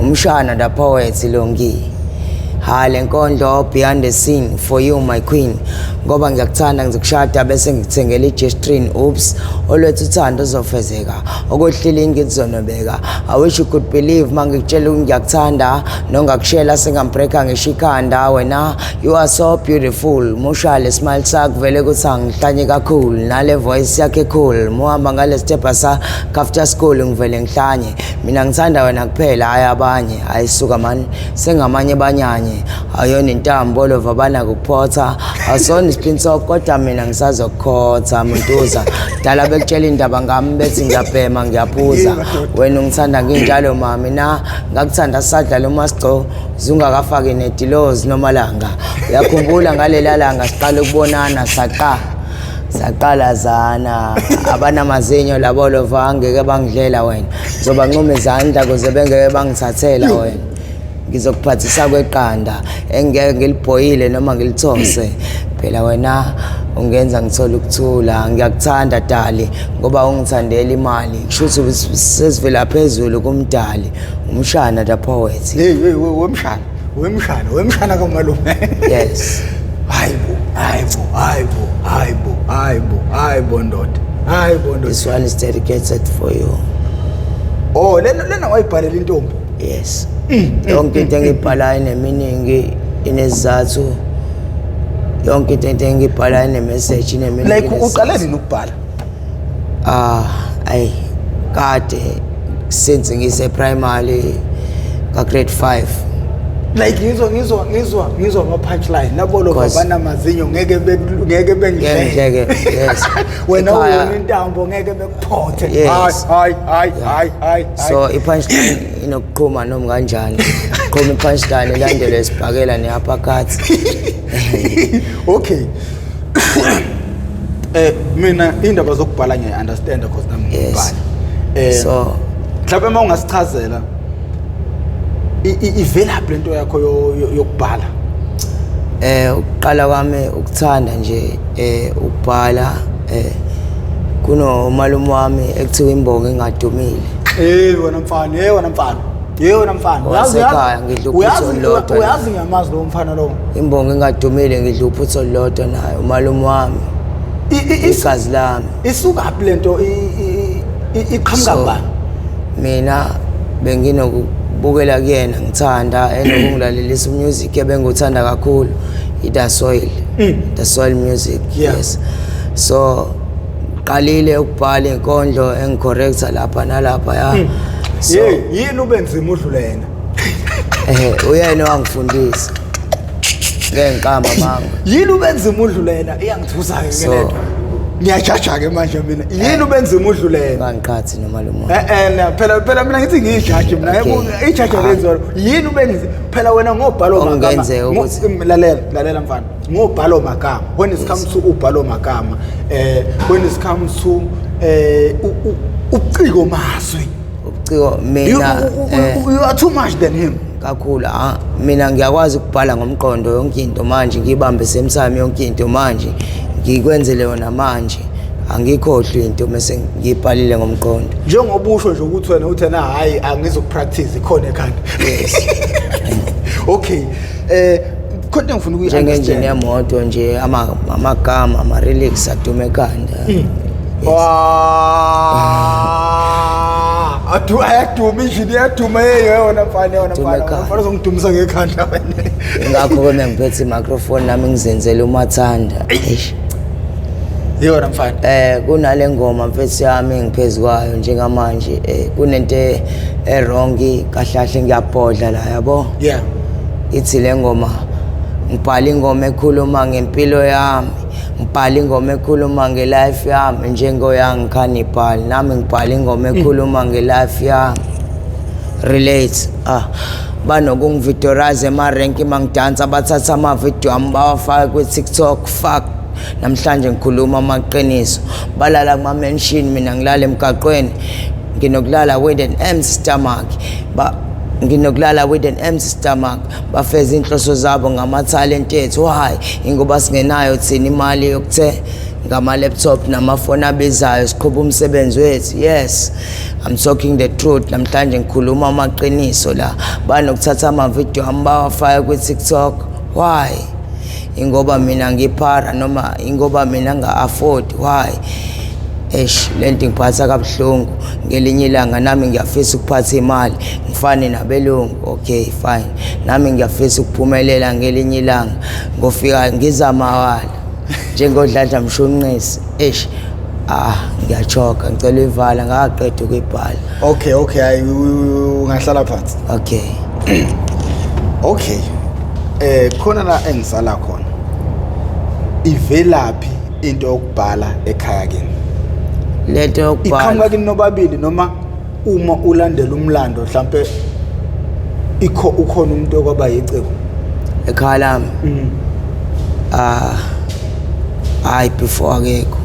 umshana the poet Longi. Hale nkondlo behind the scene for you my queen. Ngoba ngiyakuthanda ngizokushada bese ngikuthengela i-gestrin. Oops, olwethu uthando uzofezeka. Okohlili ngizonobeka. I wish you could believe mangikutshela ngiyakuthanda nongakushela sengambreka ngishikhanda wena. You are so beautiful. Mushale smile sakho vele kuthi angihlanye kakhulu. Nale voice yakhe cool. Muhamba ngale step asa after school ngivele ngihlanye. Mina ngithanda wena kuphela hayi abanye. Ayisuka man sengamanye banyanye. Ayona intambo lova bana kuphotha. Asona isipinso kodwa mina ngisazokhotha muntuza. Dala bekutshela indaba ngami bethi ngiyabhema ngiyaphuza. Wena ungithanda nginjalo mami na ngakuthanda sadla lo masigco zungakafaki netilozi nomalanga. Uyakhumbula ngalela langa siqala ukubonana saqala zana abana mazinyo labo lova angeke bangidlela wena. Zoba nqume izandla kuze bengeke bangithathela wena. Ngizokuphathisa kweqanda engeke ngilibhoyile noma ngilithose. Phela wena ungenza ngithola ukuthula. Ngiyakuthanda dali ngoba ungithandela imali. Kusho sesivela phezulu kumdali. Umshana the poet. Hey wemshana kamalume. Yes. Hayibo ndoda. This one is dedicated for you. Oh, lena wayibhalela intombi. Yes. Yonke into engibhalayo neminingi inezathu. Yonke into engibhalayo nemessage neminingi. Like uqale nini ukubhala? Kade since ngise primary ka grade 5. Like ngizwa ama punchline nabolo bana mazinyo ngeke bengidleke. Yes. Wena unintambo ngeke bekuphothe. Hayi. So I punchline inokuqhuma noma kanjani. Qhuma I punchline ilandele isibhakela neuppercut. Okay. Mina indaba zokubhala ngiya understand because nami ngibhala. So mhlawumbe uma ungasichazela ivela lento yakho yokubhala. Uqala kwami ukuthanda nje ukubhala kuno malume wami ekuthiwa imbongo engadumile. Wena mfana. Wasekhaya ngidla uphutho lodwa. Uyazi ngiyamazi lo mfana lo. Imbongo engadumile ngidla uphutho lodwa naye umalume wami. Igazi lami. Isuka phi lento iqhamuka ngani? Mina benginokubukela kuyena ngithanda enokungilalelisa music ebengikuthanda kakhulu The soil music. Yes. So qalile ukubhala inkondlo engicorrecta lapha nalapha ya. So yini ubenzima udlulena? Uyena wangifundisa. Ngenkama manga. Yini ubenzima udlulena? Iyangithusa ke lento. Ngiyajaja ke manje mina. Yini ubenzima udlulena? Kanqathi nomalume. Phela mina ngithi ngiyijaji mina. Ijaji lenzolo. Yini ubenzima? Phela wena ngobhalo magama. Lalela mfana. Ngobhalo magama. When it comes to ubhalo magama, when it comes to uciko mazwi. Mina you are too much than him. Kakhulu mina ngiyakwazi ukubhala ngomqondo yonke into manje ngibambe semsami yonke into manje ngikwenzele yona manje angikhohlwe into mase ngibhalile ngomqondo njengoba usho nje ukuthi wena uthena hayi angizokupractice ikhona ekhanda. Yes. Okay. Kodwa ngifuna ukuyi njenge yemoto nje amagama ama lyrics adume ekhanda. Ayaduma injini yaduma yona mfana mfana uzongidumisa ngekhanda wena. Ngakho ke ngiphethe i-microphone nami ngizenzele umathanda. Yona mfana. Kunale ngoma mfethu yami ngiphezukwayo njengamanje kunento wrong kahlahle ngiyabhodla la yabo. Yeah. Ithi le ngoma ngibhala ingoma ekhuluma ngempilo yami. Ngibhala ingoma ekhuluma ngelife yami njengoyang cannibal nami ngibhala ingoma ekhuluma ngelife yami relate banokungivideorize emarenki mangidansa bathatha ama video ami bawafaka ku TikTok fuck namhlanje ngikhuluma amaqiniso balala kuma mention mina ngilala emgaqweni nginokulala with an empty stomach nginokulala with an empty stomach bafeza inhloso zabo ngama talent ethu why ingoba singenayo thina imali ngama laptop namafoni abizayo siqhubha umsebenzi wethu. Yes, I'm talking the truth. Namhlanje ngikhuluma amaqiniso la banokuthatha ama video ambawafaya ku TikTok. Why? Ingoba mina ngiphara noma ingoba mina nga afford. Why? Lento ngiphatha kabuhlungu. Ngelinye ilanga nami ngiyafisa ukuphatha imali ngifane nabelungu. Okay, fine. Nami ngiyafisa ukuphumelela ngelinye ilanga ngofika ngizamawala njengodladla mshunqisi. Ngiyachoka ngicela ivala ngaqedwe kwibhala. Okay, hayi ungahlala phansi. Okay. Okay. Khona la engisala khona. Ivelaphi into yokubhala ekhaya kini? Lento yokubhala iqhamuka kini nobabili noma uma ulandela umlando mhlambe ukhona umuntu okwaba yicebo ekhaya lami. Before akekho.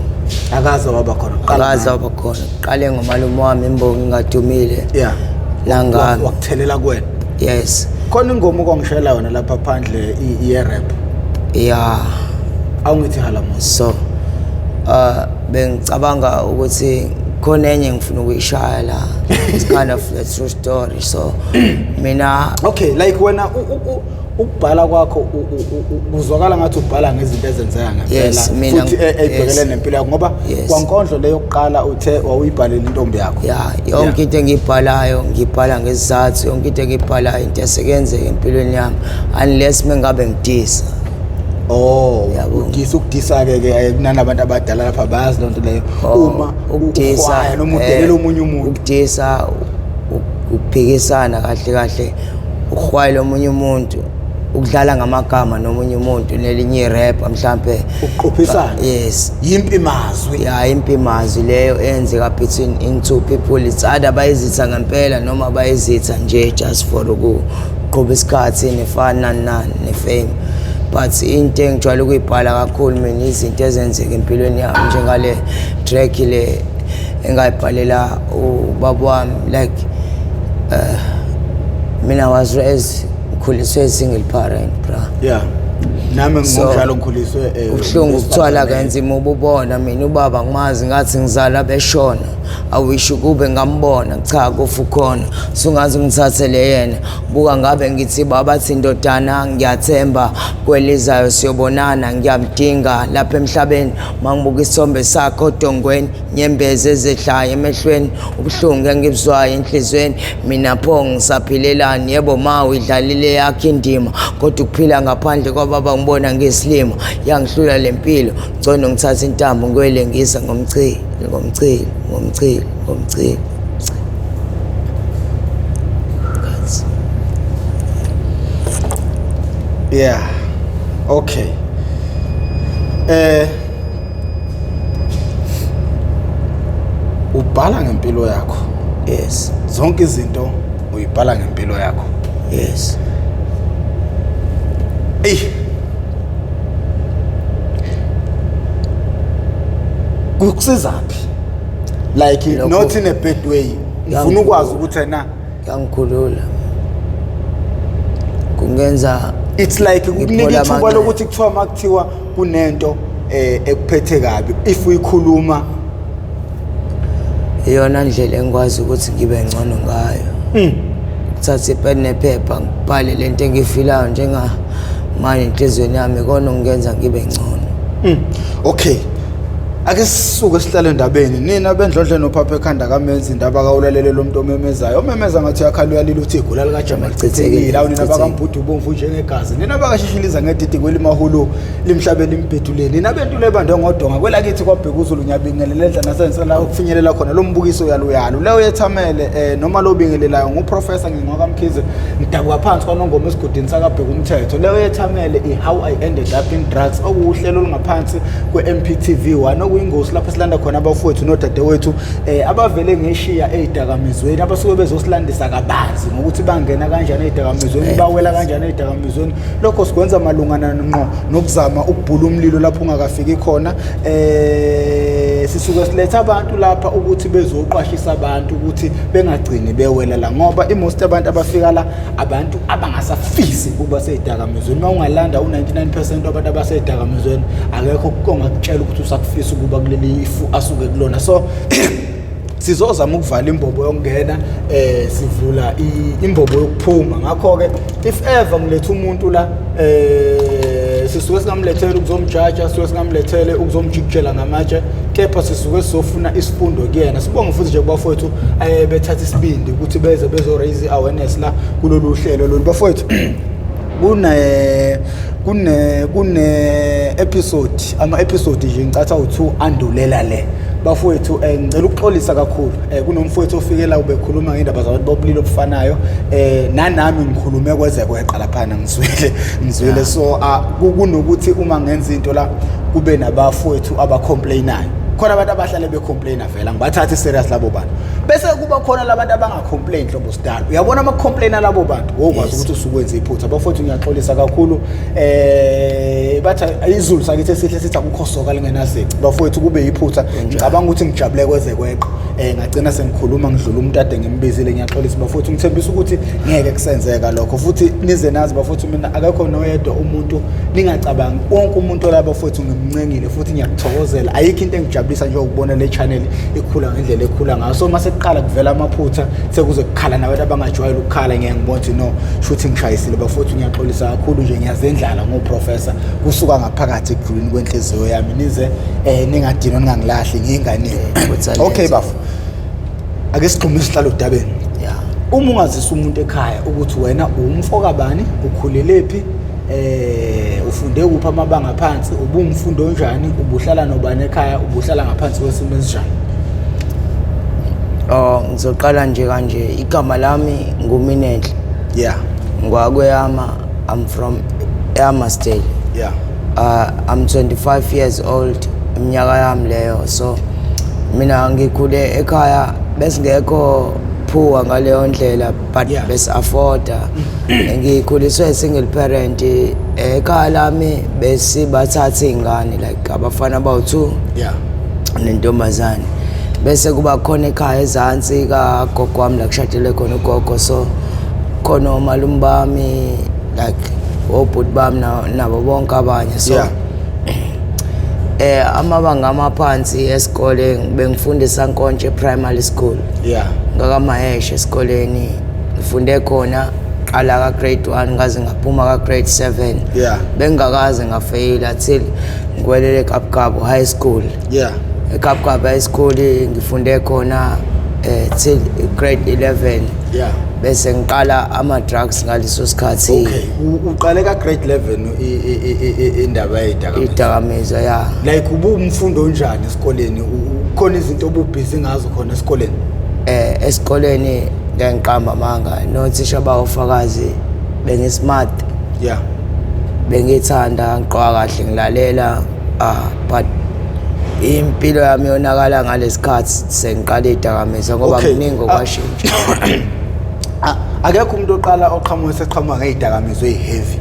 Akaze waba khona. Akaze waba khona. Qale ngomalume wami imbongi ngadumile. Yeah. Langami wakuthelela kuwena. Yes. Khona ingoma okwangishela yona lapha phandle i-rap. Yeah. Awungithi halamusa. So bengicabanga ukuthi khona enye ngifuna ukuyishaya la. It's kind of a true story. So mina okay, like wena ukubhala kwakho uzwakala ngathi ubhala ngezinto ezenzeka ngempela futhi ebhekele nempilo yakho ngoba kwankondlo leyo yokuqala uthe wawuyibhalela intombi yakho. Yeah, yonke into engibhalayo ngibhala ngesizathu, yonke into engibhalayo into esekenzeka empilweni yami unless mengabe ngidisa. Ukudisa ke kunana abantu abadala lapha bayazi lonto leyo. Uma ukudisa noma udelela omunye umuntu. Ukudisa ukuphikisana kahle ukhwayela omunye umuntu, ukudlala ngamagama nomunye umuntu nelinye rap mhlambe ukuqophisana. Yes, yimpi mazwi. Yeah, impi mazwi leyo enzeka between two people. It's either bayizitha ngempela noma bayizitha nje just for ukuqhubha isikhathi nefana nefame. But into engijwayele ukuyibhala kakhulu mina izinto ezenzeka empilweni yami njengale track le engayibhalela ubaba wami. Like mina was raised ngikhuliswe single parent, bra. Yeah. Nami ngumdlalo ngikhuliswe ubuhlungu ukuthwala kanzima ububona mina ubaba ngimazi ngathi ngizala beshona. Awisho kube ngambona cha kufu khona sungazi ngithathele yena buka ngabe ngithi baba thi ndodana ngiyathemba kwelizayo siyobonana ngiyamdinga lapha emhlabeni mangibuka isithombe sakho odongweni nyembeze ezehlaya emehlweni ubuhlungu engibuzwayo enhlizweni mina pho ngisaphilelani yebo ma uyidlalile yakhe indima kodwa ukuphila ngaphandle kwababa ngibona ngesilimo yangihlula lempilo ngcono ngithatha intambo ngiyelengisa ngomchili. Yeah. Okay. Ubhala ngempilo yakho. Yes. Zonke izinto uyibhala ngempilo yakho. Yes. Kukusizaphi? Like not in a bad way. Ufuna ukwazi ukuthi na yangikhulula. Kungenza it's like ukunika ithuba lokuthi kuthiwa makuthiwa kunento ekuphethe kabi if uyikhuluma iyona ndlela engikwazi ukuthi ngibe ngcono ngayo. Ukuthatha ipen nephepha ngibhale lento engifilayo njenga manje inhlizweni yami kona ungenza ngibe ngcono. Okay. Ake sisuke sihlale endabeni nina bendlodle nophapha ekhanda kamenzi indaba kawulalele lo muntu omemezayo omemeza ngathi yakhala uyalila uthi igula lika Jamal chithekile awu nina bakambudu bomfu njengegazi nina bakashishiliza ngedidi kwelimahulu limhlabeni limbheduleni nina bentu lebande ngodonga kwelakithi kwabhekuzulu nyabingelelendla nasensela ukufinyelela khona lo mbukiso yalo leyo yethamele noma lo bingelelayo nguprofessor ngingwakamkhize ngidabuka phansi kwanongoma esigudini sakabheka umthetho leyo yethamele how I ended up in drugs okuhlelo olungaphansi kwe-Mp TV1 ingosi lapho silanda khona abafowethu nodadewethu abavele ngeshiya ezidakamizweni abasuke bezosilandisa kabanzi ngokuthi bangena kanjani ezidakamizweni bawela kanjani ezidakamizweni lokho sikwenza malungana ngqo nokuzama ukubhula umlilo lapho ungakafiki khona sisuke siletha abantu lapha ukuthi bezoqwashisa abantu ukuthi bengagcini bewela la ngoba most abantu abafika la abantu abangasafisi ukuba seyidakamizweni mawungalanda u99% wabantu abaseyidakamizweni akekho ongakutshela ukuthi usakufisa ukuba kuleli ifu asuke kulona so sizozama ukuvala imbobo yokungena sivula imbobo yokuphuma ngakho ke if ever ngilethe umuntu la sisuke singamlethele ukuzomjaja sisuke singamlethele ukuzomjikijela ngamatshe kepha sisuke sizofuna isifundo kuyena sibonga futhi nje kubafowethu bethatha isibindi ukuthi beze bezo raise awareness la kulolu hlelo lolu bafowethu kune episode ama-episode nje ngicatha u2 andulela le bafowethu ngicela ukuxolisa kakhulu kunomfowethu ofikela ubekhuluma ngendaba zabantu bobulilo obufanayo nanami ngikhulume kwezekweqa laphana ngizwile so kunokuthi uma ngenza into la kube nabafowethu abacomplainayo khona abantu abahlale becomplaina vela ngibathatha serious labo bantu bese kuba khona labantu abangacomplain hlobo sidala uyabona ama complaina labo bantu wokwazi ukuthi usukwenza iphutha bafowethu ngiyaxolisa kakhulu bathi izulu sakithi esihle sithi akukhosoka lingenazici bafowethu kube iphutha ngicabanga ukuthi ngijabule kwezekweqa ngagcina sengikhuluma ngidlula umuntu ade ngimbizile ngiyaxolisa bafowethu ngithembisa ukuthi ngeke kusenzeka lokho futhi nize nazi bafowethu mina akekho noyedwa umuntu ningacabangi wonke umuntu la bafowethu ngimncengile futhi ngiyakuthokozela ayikho into engijabulisa nje ukubona le channel ikhula ngendlela ekhula ngayo so mase kuqala kuvela amaphutha sekuze kukhala nabantu abangajwayele ukukhala ngiyangibona no shuthi ngishayisile bafowethu ngiyaxolisa kakhulu nje ngiyazendlala ngoprofessor kusuka ngaphakathi ekudlulini kwenhliziyo yami nize ningadinwa ningangilahli ngingane okay bafu ake siqhumile isihlalo dabeni uma ungazisa umuntu ekhaya ukuthi wena umfoka bani ukhulelephi ufunde kuphi amabanga phansi ubumfundo onjani ubuhlala nobani ekhaya ubuhlala ngaphansi kwesimo esijani ngizoqala nje kanje igama lami nguminenhle ngwakweyama I'm from Yama State I'm 25 years old iminyaka yami leyo so mina ngikhule ekhaya besingekho phuwa ngaleyo ndlela but bese afforda ngikhuliswe single parent ekhaya lami bese bathatha izingane like abafana abawu2 nentombazane bese kuba khona ekhaya ezansi ka gogo wami la kushadile khona ugogo so khona umalume bami like obhuti bami nabo bonke abanye so amabanga amaphansi esikole bengifundisa Nkonje primary school ngakaMaheshe esikoleni ngifunde khona qala ka grade 1 ngaze ngaphuma ka grade 7 bengakaze ngafaila till ngwelele eKapkabo high school eKapkabo high school ngifunde khona till grade 11 bese ngiqala ama drugs ngaleso sikhathi uqale ka grade 11 indaba yedakamizwa like ubumfundo onjani esikoleni khona izinto obubhizi ngazo khona esikoleni esikoleni ngiqamba manga nothisha bawufakazi bengismart bengithanda ngiqwa kahle ngilalela but impilo yami yonakala ngalesikhathi sengiqala idakamizwa ngoba kuningi okwashintsha akekho umuntu oqala oqhamuka seqhamuka ngezidakamizwa eheavy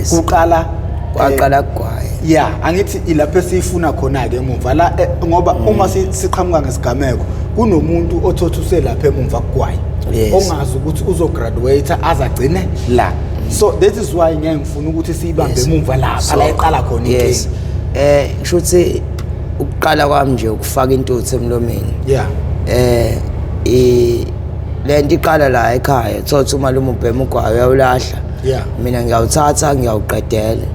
kuqala kwaqala kugwaye angithi ilapho esifuna khona ke emuva la ngoba uma siqhamuka ngesigameko kunomuntu othothuse lapha emuva kugwaye ongazi ukuthi uzograduate azagcine la so that is why ngiyangifuna ukuthi siyibambe emuva lapha la iqala khona inkinga shuthi ukuqala kwami nje ukufaka intuthu emlomeni lento iqala la ekhaya thothi umalume ubhema ugwayi uyawulahla mina ngiyawuthatha ngiyawuqedela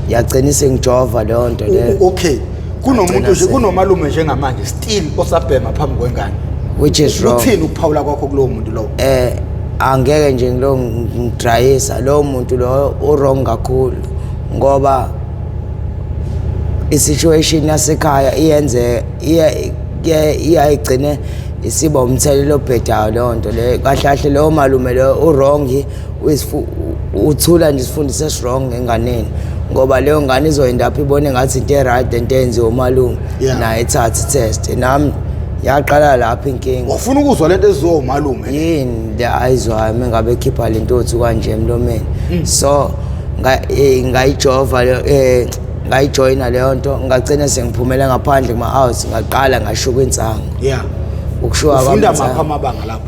yagcina sengijova leyo nto le okay kunomuntu nje kunomalume njengamanje still osabhema phambi kwengane which is wrong uthini ukuphawula kwakho kulowo muntu lowo angeke nje ngilo ngidrayisa lo muntu lo wrong kakhulu ngoba isituation yasekhaya iyenze iyayigcine isiba umthelelo obhedayo leyo nto le kahle lo malume lo wrong uthula nje isifundise wrong enganeni ngoba leyo ngane izoenda apha ibone ngathi into right into enziwe umalume naye ethatha itest nami yaqala lapha inkinga ufuna ukuzwa lento ezizo umalume yini le ayizwayo mengabe ekhipha lento othi kanje emlomeni so ngayijova ngayijoyina leyo nto ngagcina sengiphumela ngaphandle kuma-out ngaqala ngashuka insango ukushuka ufunda maphi amabanga lapho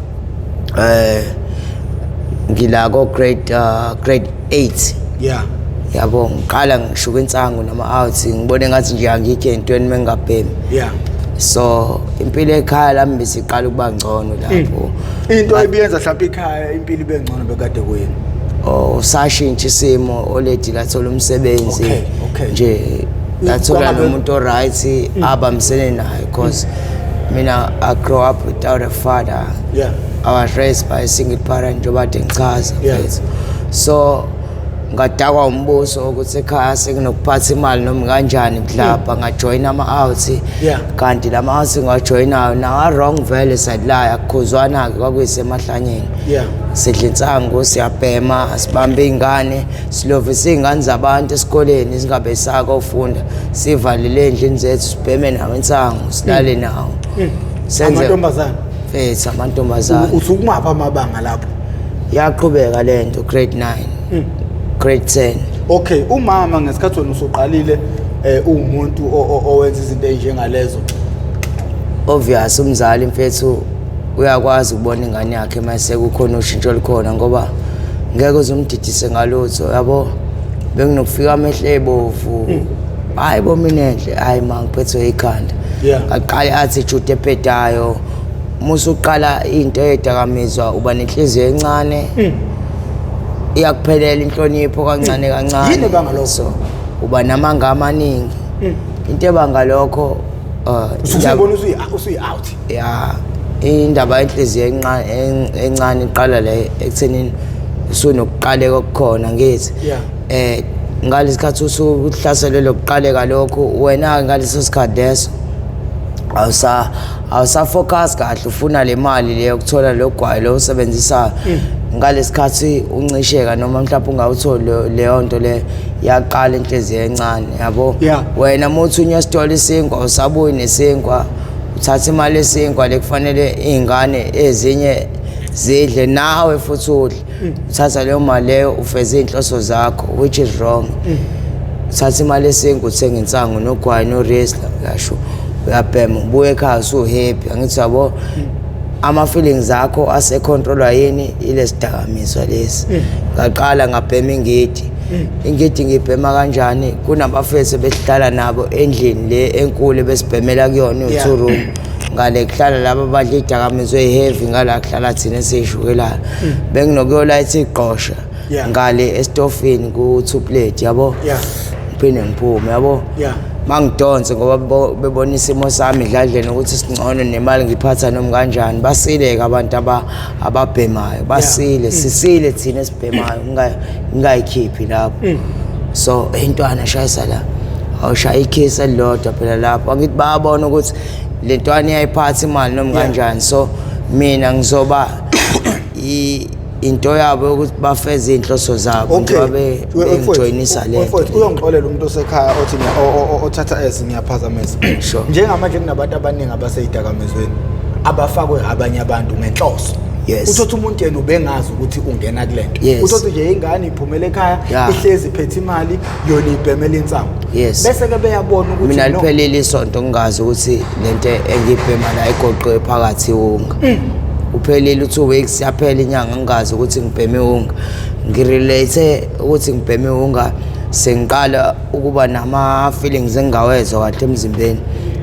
ngila grade 8 yabo ngiqala ngishuka insango nama-out ngibone ngathi nje angikho entweni mengingabhemi so impilo ekhaya lami besiqala ukuba ngcono lapho into ebiyenza mhlawumbe ekhaya impilo ibe ngcono bekade kuyini sashintsha isimo oledi lathola umsebenzi nje lathola nomuntu oright abamsene naye because mina I grew up without a father. I was raised by a single parent njengoba ngichaza mfethu. So ngadakwa umbuso ukuthi ekhaya sekunokuphatha imali noma kanjani mhlawumbe ngajoyina ama-out kanti lama-out ngajoyinayo nawa wrong vele sadlaya kukhuzwana ke kwakuyisemahlanyeni sidla insango siyabhema sibambe ingane silovisa ingane zabantu esikoleni singabe saka ufunda sivalile endlini zethu sibheme nawo insango silale nawo amantombazana mfethu amantombazana usukumapha amabanga lapho yaqhubeka lento grade 9 grade 10 okay umama ngesikhathi wena usuqalile umuntu owenza izinto ezinjengalezo obvious umzali mfethu uyakwazi ukubona ingane yakhe mase kukhona ushintsho olukhona ngoba ngeke uzumdidise ngalutho yabo benginokufika amehlo ebovu hayibo mina enhle hayi mangiphethwe ikhanda ngaqala athi jude ephedayo musuqala into eyidakamizwa uba nenhliziyo encane iyakuphelela inhlonipho kancane kancane yini bangalokho uba namanga amaningi into ebangalokho usubona usuyi out indaba yenhliziyo encane iqala la ekuthenini usunokuqaleka okukhona ngithi ngalesikhathi usuhlaselwe lokuqaleka lokho wena ngaleso sikhathi leso awusafocus kahle ufuna le mali leyo ukuthola lo gwayi lo usebenzisayo ngalesikhathi uncisheka noma mhlawumbe ungawutholi leyo nto le yaqala inhliziyo encane yabo wena muthi unyesithola isinkwa usabuyi nesinkwa uthatha imali esinkwa lekufanele izingane ezinye zidle nawe futhi udle uthatha leyo mali leyo ufeze inhloso zakho which is wrong uthatha imali esinkwa uthenga insango nogwayi no wrestler yasho uyabhema ubuye ekhaya usuhappy angithi yabo ama feelings akho ase controlwa yini ile sidakamizwa lesi ngaqala ngabhema ingidi ngibhema kanjani kunabafethu behlala nabo endlini le enkulu besibhemela kuyona u2 room ngale kuhlala laba badla idakamizwa eheavy ngala kuhlala thina seyishukelayo benginokuyolayitha iqosha ngale estofini ku2 plate yabo phinde ngiphume yabo mangidonse ngoba bebona isimo sami idladleni ukuthi singcono nemali ngiphatha noma kanjani basileke abantu ababhemayo basile sisile thina esibhemayo ungayikhiphi lapho so intwana shayisa la awushaya ikhisi elilodwa phela lapho angithi bayabona ukuthi le ntwana iyayiphatha imali noma kanjani so mina ngizoba into yabo ukuthi bafeze inhloso zabo njengoba bejoyinisa le nto uyongixolela umuntu osekhaya othi othatha ngiyaphazamisa njengamanje kunabantu abaningi abaseyidakamizweni abafakwe abanye abantu ngenhloso uthothi umuntu yena ubengazi ukuthi ungena kulento uthothi nje ingane iphumela ekhaya ihlezi iphethe imali yona ibhemela insango bese ke beyabona ukuthi mina liphelile isonto ngingazi ukuthi lento engibhema la igoqwe phakathi unga uphelile 2 weeks yaphela inyanga ngingazi ukuthi ngibheme unga ngirelate ukuthi ngibheme unga sengiqala ukuba nama feelings engawezwa kahle emzimbeni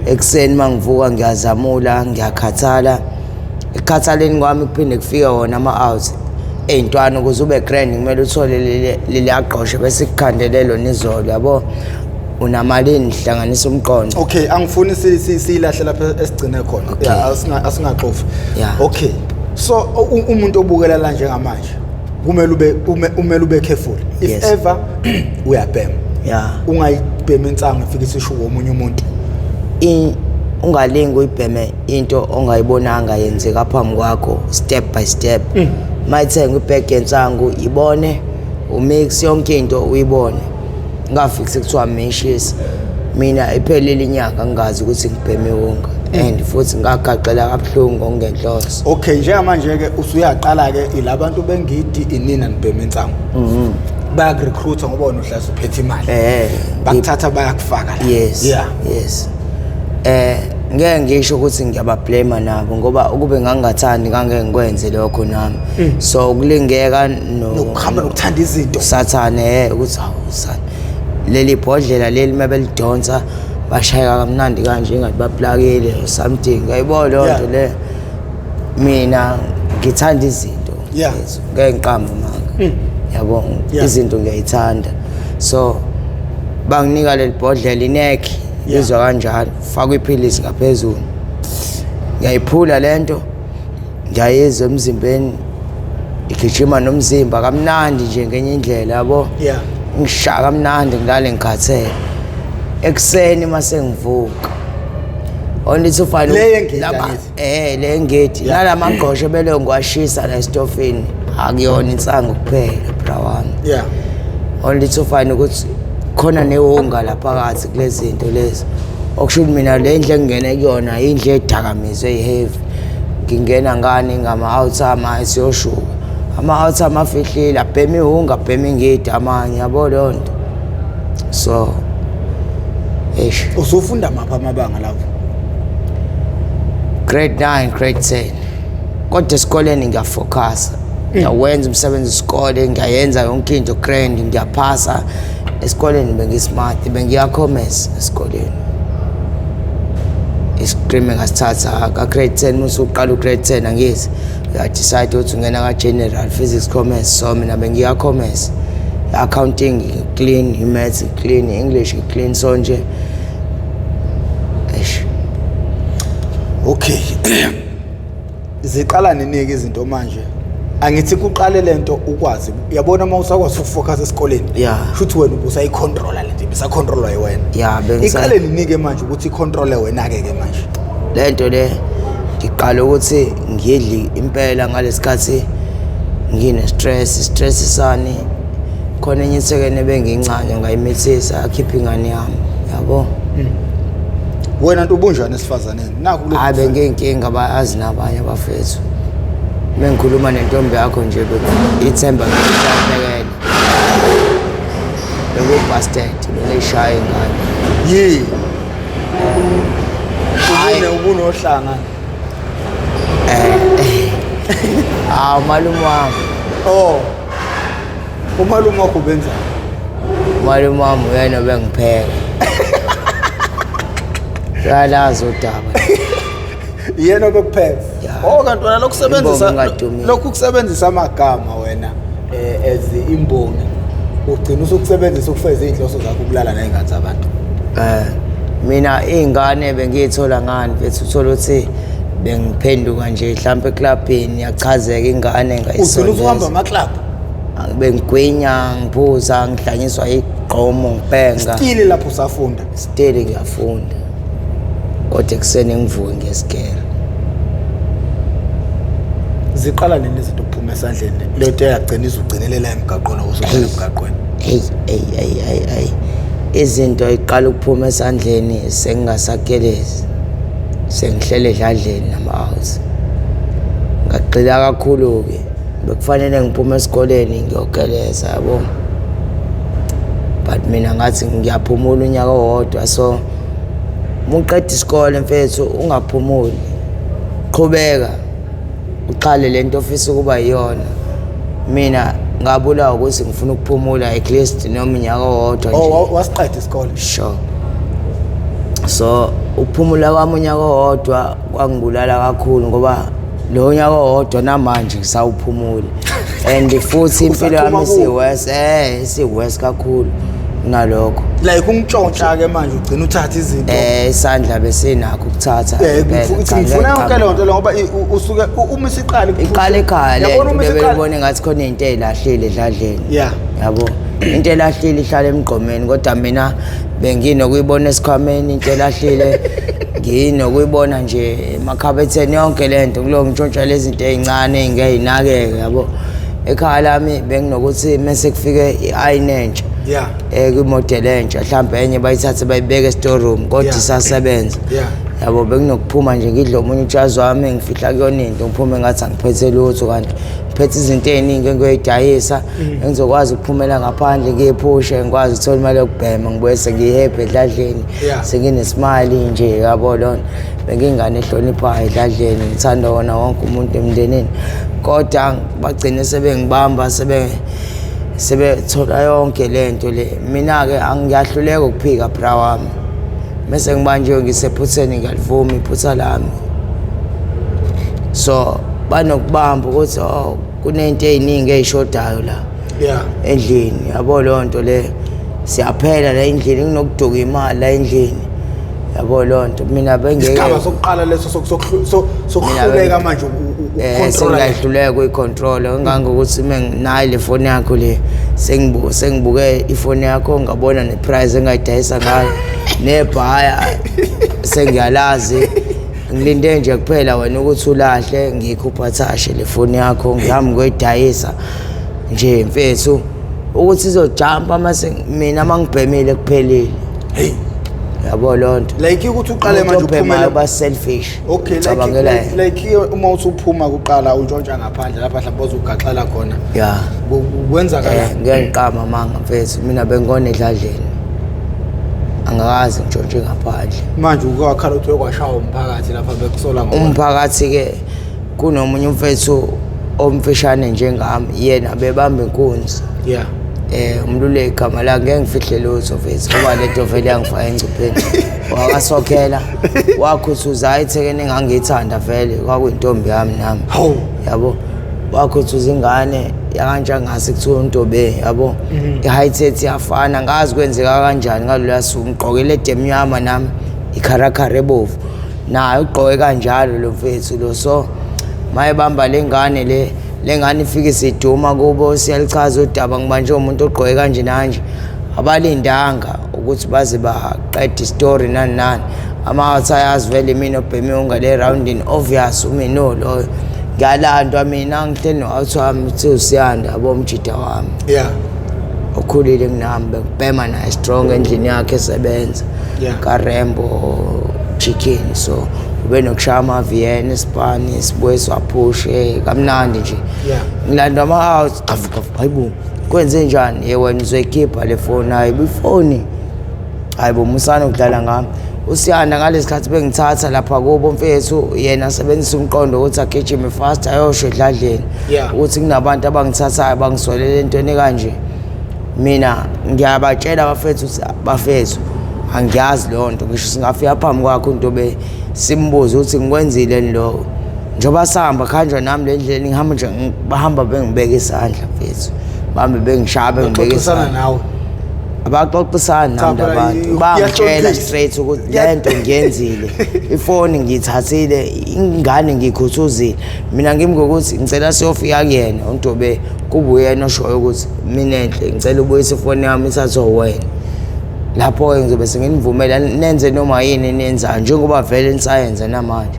ekseni mangivuka ngiyazamula ngiyakhathala ekhathaleni kwami kuphinde kufika wona ama-out ey'ntwana ukuze ube grand kumele uthole leli aqoshe bese kukhandelelo nizolo yabo unamalini hlanganisa umqondo okay angifuni siyilahle lapha esigcine khona asingaxofi okay so umuntu obukela la njengamanje kumele ube careful if ever uyabhema ungayibhema insango ifike isishuka omunye umuntu ungalingi uyibheme into ongayibonanga yenzeka phambi kwakho step by step mayithenga ibheg yensango ibone umix yonke into uyibone ngafiki sekuthiwa meshisi mina iphelile inyanga ngingazi ukuthi ngibheme unga and futhi ngagaqela kabuhlungu ongenhloso okay njengamanje ke usuyaqala ke ilabantu bengidi inina nibheme insango bayakurecruiter ngoba wena uhlala uphethe imali bakuthatha bayakufaka la yes yes ngeke ngisho ukuthi ngiyabablame nabo ngoba ukube ngangathandi ngeke ngikwenze lokho nami so kulingeka nokuhamba nokuthanda izinto sathane ukuthi awusana leli bhodlela leli mabelidonsa bashayeka kamnandi kanje ngathi baplakile or something ayibona lonto le mina ngithanda izinto ngeke ngiqamba manga yabo izinto ngiyayithanda so banginika leli bhodlela inekhi izwa kanjalo faka iphilisi ngaphezulu ngiyayiphula lento ngiyayizwa emzimbeni igijima nomzimba kamnandi nje ngenye indlela yabo ngishaka kamnandi ngilale ngikhathele ekseni mase ngivuka only ufana le ngeti nalama ngqosho bele ngiwashisa la estofini akuyona insango kuphela brawan only ufana ukuthi khona newonga lapha phakathi kulezi zinto lezi okusho mina le ndle ngene kuyona indle edakamizwe eheavy ngingena ngani ngama outsama isiyoshuka ama outsama afihlile abhemi ihunga abhemi ngidi amanye yabo lonto so usufunda mapha amabanga lapho grade 9 grade 10 kodwa esikoleni ngiyafocus ngiyawenza umsebenzi wesikole ngiyayenza yonke into grand ngiyaphasa esikoleni bengismart bengiyakhomesa esikoleni iscreaming ngasithatha ka grade 10 musuqala grade 10 angithi ya decide ukuthi ungena ka general physics commerce so mina bengiyakhomesa accounting clean maths clean English clean so nje okay ziqala ninike izinto manje angithi kuqale lento ukwazi uyabona uma usakwazi ukufocus esikoleni futhi wena ubusayicontrola lento bisacontrolwa yiwena iqale ninike manje ukuthi icontrole wena ke manje lento le ngiqala ukuthi ngiyedli impela ngalesikhathi ngine stress sani khona enye isekene bengincane ngayimithisa akhipha ingane yami yabo wena nto ubunjani esifazaneni naku lokho abe ngenkinga abayazi nabanye abafethu mengikhuluma nentombi yakho nje ithemba ngiyabekela beko bastard bengishaya ingane ubunohlanga malume wami umalume wakho benza malume wami uyena bengipheka yalazi udaba yena obekupheka kanti wena lokusebenzisa amagama wena as imbongi ugcina usukusebenzisa ukufeza inhloso zakho ukulala nezingane zabantu mina izingane bengiyithola ngani bethu uthola ukuthi bengiphenduka nje mhlawumbe eclubini yachazeka ingane ngayisonto ugcina uhamba ama club bengigwinya ngiphuza ngihlanyiswa igqomo ngiphenga stili lapho usafunda stili ngiyafunda kodwa ekseni ngivuke ngesikele ziqala nini izinto ukuphuma esandleni lento yagcina izugcinelela emgaqweni okusukela emgaqweni hey izinto iqala ukuphuma esandleni sengingasakelezi sengihlele edladleni nama-house ngagxila kakhulu-ke bekufanele ngiphume esikoleni ngiyogeleza yabo but mina ngathi ngiyaphumula unyaka owodwa so muqeda isikole mfethu ungaphumuli qhubeka uqale lento ofisa ukuba yiyona mina ngabulawa ukuthi ngifuna ukuphumula at least noma unyaka owodwa nje wasiqeda isikole sure so ukuphumula kwami unyaka owodwa kwangibulala kakhulu ngoba lo nyaka owodwa namanje ngisawuphumula and futhi impilo yami isiwest kakhulu nalokho like ungitshontsha ke manje ugcina uthatha izinto isandla besenakho ukuthatha ngifuna yonke lonto ngoba usuke uma isiqala ekhaya bebebone ngathi khona into ezilahlile edladleni yabo into elahlile ihlala emgqomeni kodwa mina benginokuyibona esikhwameni into elahlile nginokuyibona nje emakhabetheni yonke lento kulo ngitshontsha lezi zinto ezincane engeyinakeke yabo ekhaya lami benginokuthi mase kufike i-ainentsha kwimodel entsha mhlawumbe enye bayithathe bayibeke e-storeroom kodwa isasebenza yabo benginokuphuma nje ngidle omunye ujazi wami ngifihla kuyona into ngiphume ngathi angiphethe lutho kanti ngiphethe izinto eziningi engiyidayisa engizokwazi ukuphumela ngaphandle ngiyephushe ngikwazi ukuthola imali yokubhema ngibuye sengihappy edladleni senginesimali nje yabo lona bengingane ehloniphayo edladleni ngithanda wona wonke umuntu emndenini kodwa bagcine sebengibamba sebethola yonke lento le mina ke angiyahluleka ukuphika bra wami mase ngibanjwe ngisephutheni ngiyalivuma iphutha lami so banokubamba ukuthi kunento eziningi ezishodayo la endlini yabo lonto le siyaphela la endlini nginokuduka imali la endlini yabo lonto mina bengeke isigaba sokuqala leso sokuhluleka manje sengiyahluleka ukuyicontrol ngangokuthi nginayo le phone yakho le sengibuke ifone yakho ngabona neprice engayidayisa ngayo nebhaya sengiyalazi ngilinde nje kuphela wena ukuthi ulahle ngikhupha thashe le phone yakho ngihamba ngoyidayisa nje mfethu ukuthi izojumpa mase mina mangibhemile kuphelile hey yabo lonto like ukuthi uqale manje uphumela ba selfish okay like uma usuphuma kuqala untshontsha ngaphandle lapha mhlawumbe ozugaxela khona kwenza kanjani ngiyanqama manga mfethu mina bengone edladleni angakazi ngitshontshe ngaphandle manje ukwakhala ukuthi kwashaya umphakathi lapha bekusola umphakathi ke kunomunye umfethu omfishane njengami yena bebamba inkunzi umlule igama la ngeke ngifihle lutho mfethu ngoba lento vele yangifaka engcupheni wakasokhela wakhuthuza ayithekene engangithanda vele kwakuyintombi yami nami yabo wakhuthuza ingane yakanje ngase kuthiwa untobe yabo i-high tech yafana ngazi kwenzeka kanjani ngalolu suku ngigqokele demnyama nami ikharakara ebovu nayo ugqoke kanjalo lo mfethu lo so mayebamba lengane lengane ifike isiduma kubo siyalichaza udaba ngibanje umuntu ogqoke kanje nanje abalindanga ukuthi baze baqede story nani ama-out ayazi vele mina obheme ungale roundini obvious umino loyo ngiyalandwa mina ngihleli no-out wami uthi usiyanda abomjida wami okhulile kunami bekubhema naye strong endlini yakhe esebenza karembo chicken so ube nokushaya ama-vn espani sibuye siwaphushe kamnandi nje ngilandwa ama-out hayibo kwenze njani wena uzoyikhipha le foni hayibo ifoni hayibo musana ukudlala ngami usiyanda ngalesi khathi bengithatha lapha kubo mfethu yena sebenzisa umqondo ukuthi agijime fast ayosho edladleni ukuthi kunabantu abangithathayo bangisolele entweni kanje mina ngiyabatshela abafethu bafethu angiyazi lonto ngisho singafika phambi kwakho untobe simbuze ukuthi ngikwenzile lo njoba sihamba khanjwa nami le ndlela ngihamba nje bahamba bengibeka isandla mfethu bambe bengishabe ngibeka isandla nawe abaxoxisana nami abantu bangitshela straight ukuthi lento ngiyenzile ifoni ngiyithathile ingane ngikhuthuzile mina ngimgokuthi ngicela siyofika kuyena untobe kube uyena oshoyo ukuthi mina enhle ngicela ubuyise ifoni yami ithathwe wena lapho ngizobe senginivumela nenze noma yini nenza njengoba vele nisayenza namanje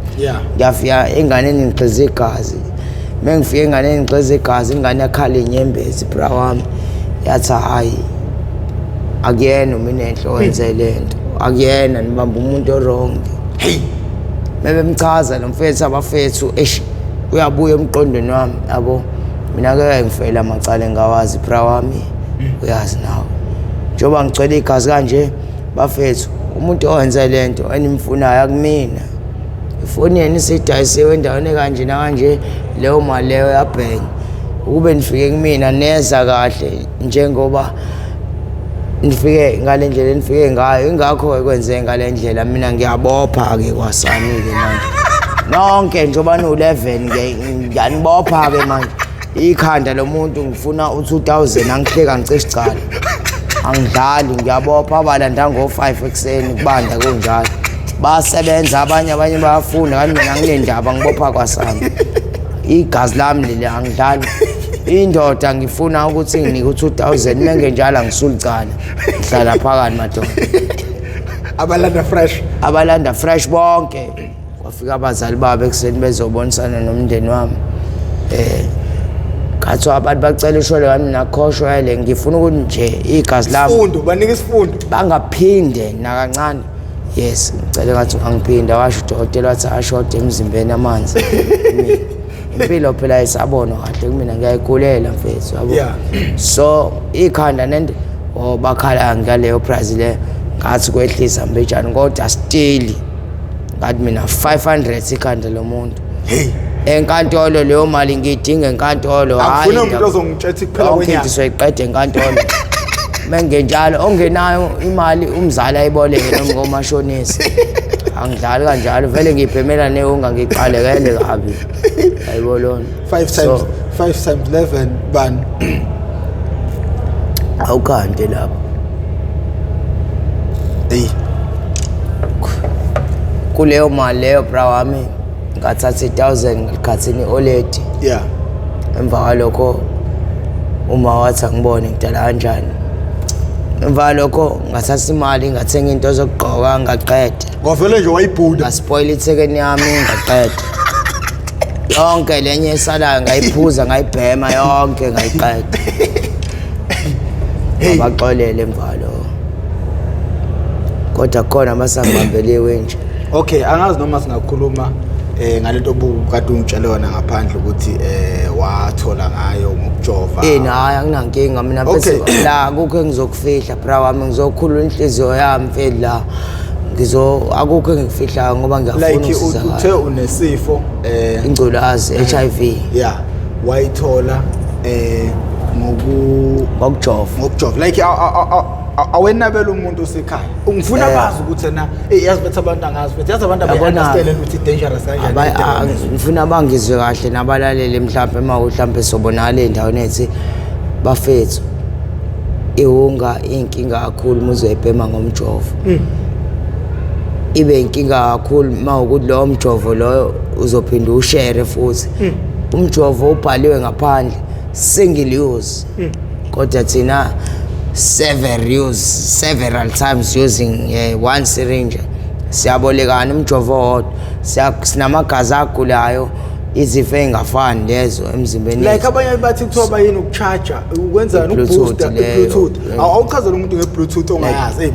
ngiyafika enganeni ngixhize igazi mengifika enganeni ngixhize igazi ingane yakhala inyembezi bra wami yathi hayi akuyena mina enhle wenze lento akuyena nibamba umuntu orong mebemchaza lo mfethu abafethu uyabuya emqondweni wami yabo mina ke ngifela amacala engawazi bra wami uyazi nawe njoba ngicela igazi kanje bafethu umuntu owenze lento enimfunayo akumina ifoni yena isidayisiwe endaweni kanje nakanje leyo mali leyo yabhenya ukube nifike kumina neza kahle njengoba nifike ngale ndlela nifike ngayo ingakho kwenzeka ngale ndlela mina ngiyabopha ke kwasani ke manje nonke njoba no11 ngiyanibopha ke manje ikhanda lomuntu ngifuna u2000 angihleka ngicishe icala angidlali ngiyabopha abalanda ngo5 ekseni kubanda kunjalo basebenza abanye bayafunda kanti mina nginendaba ngibopha kwasani igazi lami leli angidlali indoda ngifuna ukuthi nginike u2000 mengenjalo angisulicana ngihlala phakathi madoda abalanda fresh bonke kwafika abazali babo ekseni bezobonisana nomndeni wami Katho abantu bacela ishole kami nakhoshwele ngifuna ukuthi nje igazi lami isifundo banika isifundo bangaphinde nakancane yes ngicela ngathi angiphinda washo udokotela wathi ashode emzimbeni amanzi impilo phela isabona kahle kumina ngiyayigulela mfethu yabo so ikhanda nento bakhala ngaleyo price le ngathi kwehlisa mbejana kodwa still ngathi mina 500 ikhanda lomuntu enkantolo leyo mali ngidinga enkantolo hayi ufuna umuntu ozongitshetha kuphela kwenyanga okay sizoyiqeda enkantolo mengenjalo ongenayo imali umzali ayiboleke noma ngomashonisi angidlali kanjalo vele ngibhemela neunga ngiqalekele kabi ayibolona 5 times 11 ban awukante lapho kuleyo mali leyo bra wami ngathatha 1000 ngikhathini oledi emva kwalokho uma wathi angibone ngidala kanjani emva kwalokho ngathatha imali ngathenga into zokugqoka ngaqeda ngavele nje wayibhuda ngaspoil ithekeni yami ngaqeda yonke lenye esalayo ngayiphuza ngayibhema yonke ngayiqeda abaxolele emvalo kodwa khona masangibambeliwe nje okay angazi noma singakhuluma ngalento obukade ungitshela yona ngaphandle ukuthi wathola ngayo ngokujova hayi anginankinga mina bese la akukho engizokufihla bra wami ngizokhulula inhliziyo yami mfethu la akukho engikufihla ngoba ngiyafuna like uthe unesifo ingculaza HIV wayithola ngokujova like awenabela umuntu osekhaya ungifuna bazi ukuthi na yazi bethu abantu angazi bethu yazi abantu abaunderstand ukuthi dangerous kanjani ngifuna bangizwe kahle nabalaleli mhlawumbe sobonala endaweni ethi bafethu ihunga inkinga kakhulu muzoyibhema ngomjovo ibe inkinga kakhulu mawukuthi lo mjovo loyo uzophinda ushare futhi umjovo ubhaliwe ngaphandle single use kodwa thina several times using one syringe siyabolekana umjovo wodwa sinamagazi agulayo izifo engafani lezo emzimbeni like abanye bathi kuthiwa bayini ukucharger ukwenzana ukubooster Bluetooth awuchazela umuntu ngebluetooth ongayazi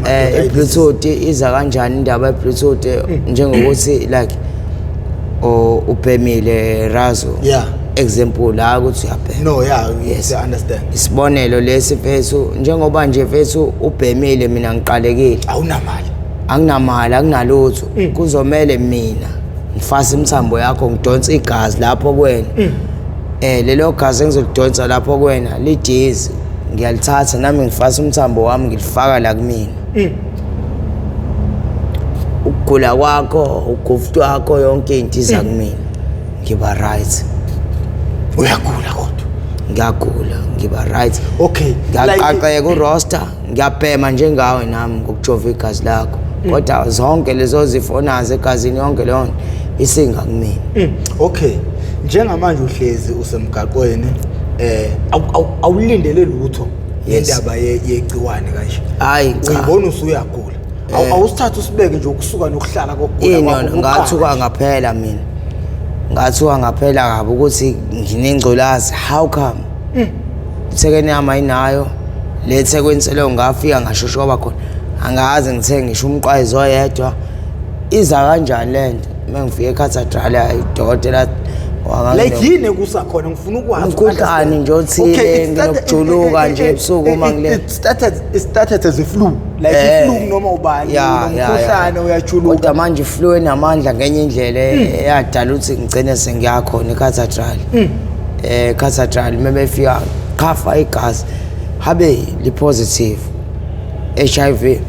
Bluetooth iza kanjani indaba yeBluetooth njengokuthi like ubhemile razo example la ukuthi uyabhema yes I understand isibonelo lesi fethu njengoba nje fethu ubhemile mina ngiqalekile anginamali akunalutho kuzomela mina ngifasa imthambo yakho ngidonsa igazi lapho kuwena lelo gazi engizolidonsa lapho kuwena lidizi ngiyalithatha nami ngifasa umthambo wami ngilifaka la kumina ukugula kwakho ugufutu wakho yonke into iza kumina ngiba right uyagula kodwa ngiyagula ngiba right okay ngiyaqaqeka ku-roster ngiyabhema njengawe nami ngokujova igazi lakho kodwa zonke lezo zifo nazo egazini yonke leyo isinga kumina okay njengamanje uhlezi usemgaqweni awulindele lutho yendaba yegciwane kanje hayi cha uyibona usuyagula awusithatha usibeke nje ukusuka nokuhlala kokugula kwakho ngathuka ngaphela mina ngathuka ngaphela kabi ukuthi nginengculazi how come ithekeni yami ayinayo lethe kwenselo ngafika ngashoshoba khona angazi ngithenge ngisho umqwayizo oyedwa iza kanjani lento mengifike ecathedral idokotela like yini kusakhona ngifuna ukwazi umkhuhlane nje othile nginokujuluka nje ebusuku uma ngile it started as a flu like flu noma ubani umkhuhlane uyajuluka kodwa manje flu enamandla ngenye indlela eyadala ukuthi ngicene sengiyakhona ecathedral cathedral mebefika khafa igazi habe li positive HIV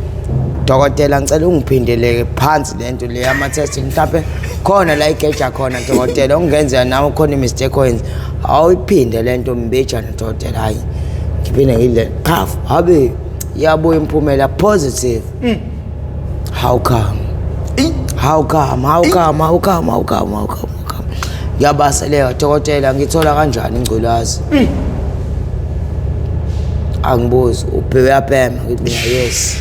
dokotela ngicela ungiphindeleke phansi lento le ama test mhlawumbe khona la igeja khona dokotela ungenzeka nawe khona imistake oyenza awuyiphinde lento mbejana dokotela hayi ngiphinde ngile khafa habe yabo impumela positive how come yabaseleyo dokotela ngithola kanjani ingculazi angibuzi uyabhema ngithi mina yes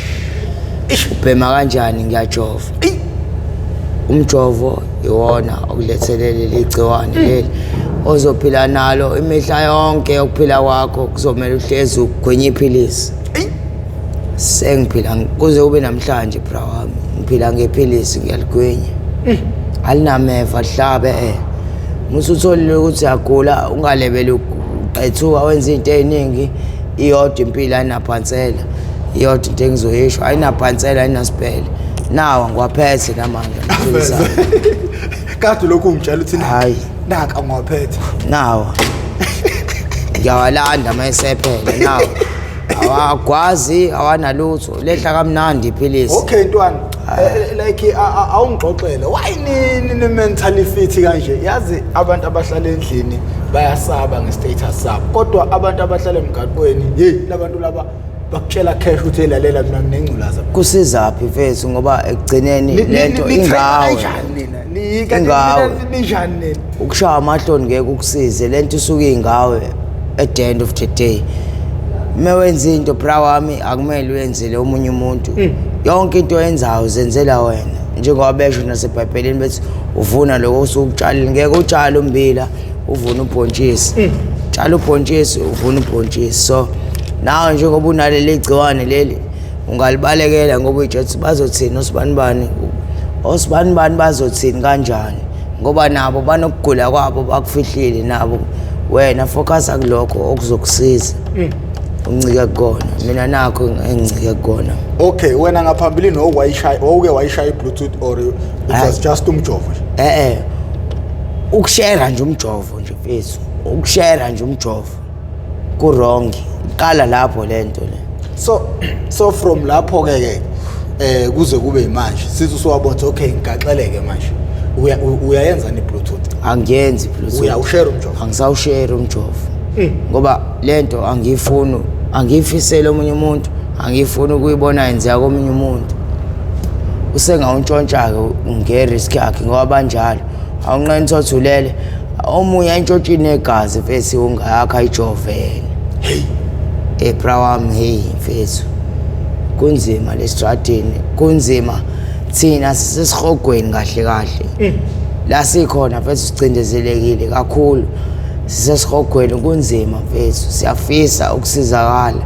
ubhema kanjani ngiyajova umjovo iwona okulethelele ligciwane leli ozophila nalo imihla yonke yokuphila kwakho kuzomela uhlezi ugwenye iphilisi sengiphila kuze ube namhlanje bra wami ngiphila ngephilisi ngiyaligwenya alinameva hlabe musutholile ukuthi uyagula ungalebeli uqethuka wenza into eziningi iyodwa impilo ayinaphansela iyodwa into engizoyisho ayinaphansela ayinasipele nawa ngiwaphethe namanje kade lokhu ungitshela uthi hayi naka ngiwaphethe nawa ngiyawalanda mayesephele nawa awagwazi awanalutho lehla kamnandi iphilisi okay ntwana like awungixoxele why ni mentally fit kanje yazi abantu abahlala endlini bayasaba ngestatus sabo kodwa abantu abahlala emgaqweni hey labantu laba bakutshela cash uthi elalela mina nginengculaza kusizaphi mfethu ngoba ekugcineni lento ingawe ninjani ukushaya amahloni ngeke ukusize lento isuke ingawe at the end of the day mewenza into bra wami akumele uyenzele omunye umuntu yonke into oyenzayo uzenzela wena njengoba besho naseBhayibhelini bethi uvuna lokho osukutshalile ngeke utshale ummbila uvuna ubhontshisi tshala ubhontshisi uvuna ubhontshisi so nawe njengoba unaleli igciwane leli ungalibalekela ngoba uyijethi bazothina osibanibani bazothini kanjani ngoba nabo banokugula kwabo bakufihlile nabo wena focus kulokho okuzokusiza uncike kukona mina nakho engicike kukona okay wena ngaphambilini owuke wayishaya iBluetooth or it was just umjovo ukushare nje umjovo nje mfethu ukushare nje umjovo ku-wrong qala lapho lento le so from lapho ke kuze kube manje sithi usuwabona okay ngigaxeleke manje uyayenza neBluetooth angiyenzi iBluetooth uyawushare umjovo angisawushare umjovo ngoba lento angiyifisela omunye umuntu angifuni ukuyibona yenzeka komunye umuntu usengawuntshontsha-ke ngerisk yakhe ngoba banjalo awunqeni thothulele omunye entshontshe negazi mfethu ungakho ayijovele bra wami hey mfethu kunzima lesitradini kunzima thina sisesihogweni kahle kahle la sikhona mfethu sicindezelekile kakhulu sisesihogweni kunzima mfethu siyafisa ukusizakala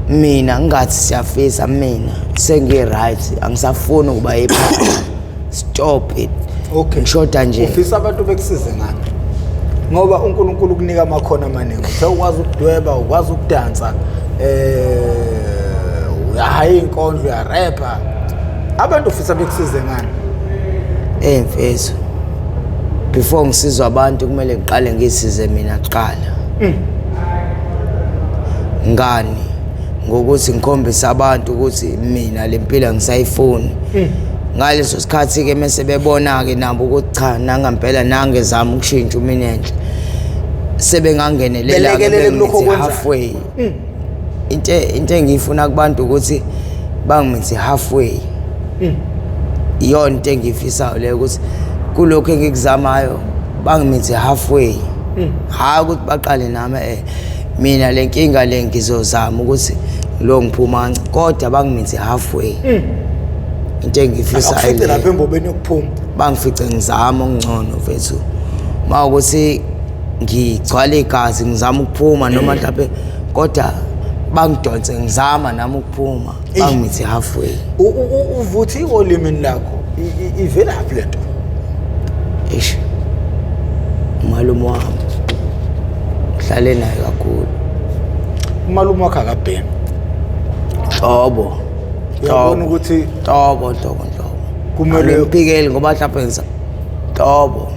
mina ngathi siyafisa mina sengi-right angisafuni ukuba ephakathi stop it okay ngishoda nje ufisa abantu bekusize ngani ngoba uNkulunkulu ukunika amakhono amaningi ukwazi ukudweba ukwazi ukudansa uyahaya inkondlo uyarapha abantu ufisa bekusize ngani mfethu before ngisizwe abantu kumele ngiqale ngisize mina kuqala ngani ngokuthi ngikhombise abantu ukuthi mina lempilo ngisayifuni ngaleso sikhathi ke mase bebona ke nabo ukuthi cha nangempela nangezama ukushintsha uminenhle sebengangenelela ke halfway into engifuna kubantu ukuthi bangimithi halfway iyona into engifisayo le ukuthi kulokho engikuzamayo bangimithi halfway hayi ukuthi baqale nami mina lenkinga le ngizozama ukuthi lo ngiphuma kodwa bangimithi halfway into engifisa ayile lapha embobeni yokuphuma bangifice ngizama okungcono mfethu mawukuthi ngigcwala igazi ngizama ukuphuma noma mhlawumbe kodwa bangidonse ngizama nami ukuphuma bangimithi halfway uvuthi olimini lakho ivela laphi lento umalume wami uhlale naye kakhulu umalume wakhe akabhemi Tobo uyabona ukuthi Tobo kumele uphikele ngoba mhlawumbe ngiza Tobo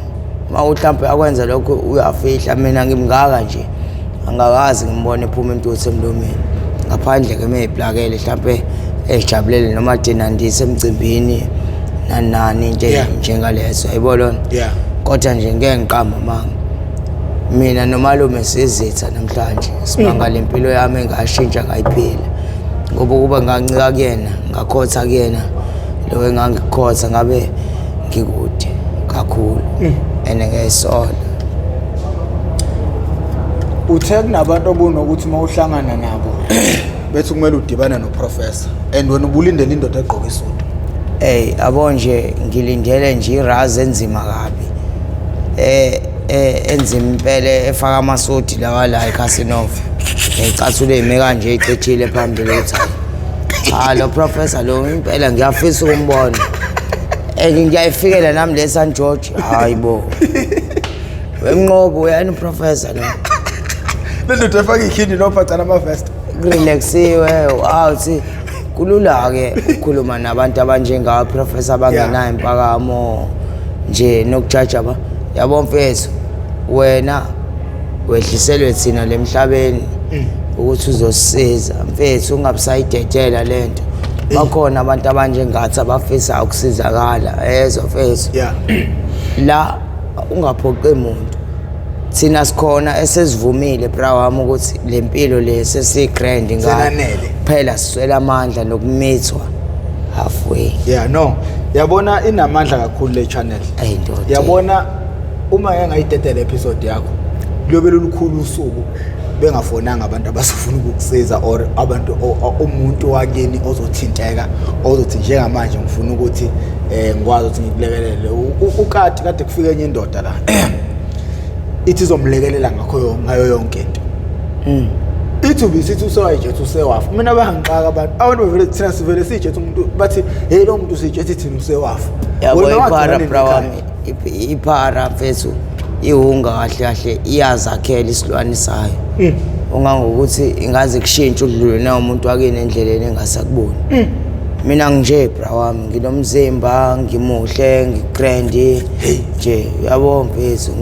mawuhlambe akwenza lokho uyafihla mina ngimngaka nje angakazi ngimbone ephuma intuthu emlomeni ngaphandle ke meyiblakele mhlawumbe ejabulele noma dinandise emcimbini nani nje njengalezo ayibona kodwa nje ngeke ngiqamba manga mina nomalume sizitha namhlanje simanga lempilo yami engashintsha ngayiphila ngoba kuba ngancika kuyena ngakhotha kuyena lo engangikhotha ngabe ngikude kakhulu ngiyayisona uthe kunabantu obunokuthi mawuhlangana nabo bethi kumele udibane noprofessor and wena ubulindele indoda egqoka isudu abo nje ngilindele nje irazi enzima kabi enzima impela efaka amasudi lawa la eCasinova ngicathule ime kanje icethile phambili ukuthi lo professor lo impela ngiyafisa ukumbona ngiyayifikela nami le San George hayibo Wemnqobo uyani professor lo. Lento efaka ikhindi nophathana amavest. Relaxiwe awuthi kulula ke ukukhuluma nabantu abanjengawo professor abangenayo impakamo nje nokujaja ba. Yabo mfethu wena wehliselwe thina lemhlabeni ukuthi uzosisiza mfethu ungabusayidedela lento. Bakhona abantu abanjengathi abafisa ukusizakala ezo mfethu. La ungaphoqe umuntu. Thina sikhona esesivumile bra wami ukuthi lempilo le sesigrand nganele phela siswela amandla nokumithwa halfway. No yabona inamandla kakhulu le channel. Yabona uma ngayidedela episode yakho liyobe lolukhulu usuku bengafonanga abantu abasifuna ukukusiza or abantu umuntu wakini ozothinteka ozothi njengamanje ngifuna ukuthi ngikwazi ukuthi ngikulekelele kade kufika enye indoda la ithi izomlekelela ngayo yonke into. Ithi ubisithi usewayijethe usewafa. Mina bangixaka abantu bevele thina sivele sijethe umuntu bathi hey lo muntu sijethe thina usewafa. Yabo iphara bra wami iphara mfethu ihunga kahle kahle iyazakhela isilwane sayo. Ungangokuthi ingaze kushintshe udlule nawo umuntu wakini endleleni engasakuboni. Mina nje bra wami nginomzimba ngimuhle ngigrand nje yabo mfethu